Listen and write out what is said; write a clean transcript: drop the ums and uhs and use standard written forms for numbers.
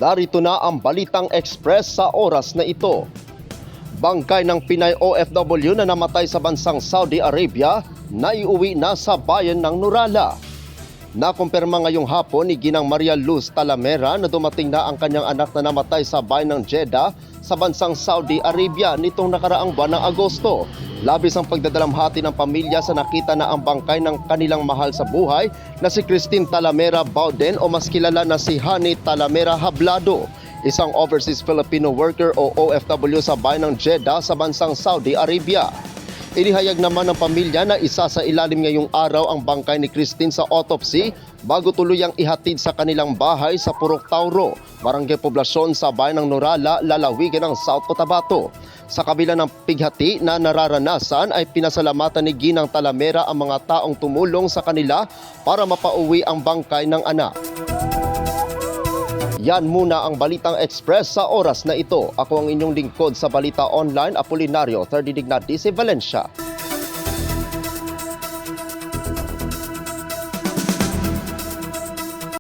Narito na ang Balitang Express sa oras na ito. Bangkay ng Pinay OFW na namatay sa bansang Saudi Arabia, naiuwi na sa bayan ng Nurala. Nakumpirma ngayong hapon ni Ginang Maria Luz Talamera na dumating na ang kanyang anak na namatay sa bayan ng Jeddah sa bansang Saudi Arabia nitong nakaraang buwan ng Agosto. Labis ang pagdadalamhati ng pamilya sa nakita na ang bangkay ng kanilang mahal sa buhay na si Christine Talamera Bauden o mas kilala na si Hani Talamera Hablado, isang overseas Filipino worker o OFW sa bayan ng Jeddah sa bansang Saudi Arabia. Inihayag naman ng pamilya na isa sa ilalim ngayong araw ang bangkay ni Christine sa autopsy bago tuluyang ihatid sa kanilang bahay sa Purok Tauro, barangay Poblasyon sa bayan ng Nurala, lalawigan ng South Cotabato. Sa kabila ng pighati na nararanasan ay pinasalamatan ni Ginang Talamera ang mga taong tumulong sa kanila para mapauwi ang bangkay ng anak. Yan muna ang Balitang Express sa oras na ito. Ako ang inyong lingkod sa Balita Online, Apolinario 30 Dignatice Valencia.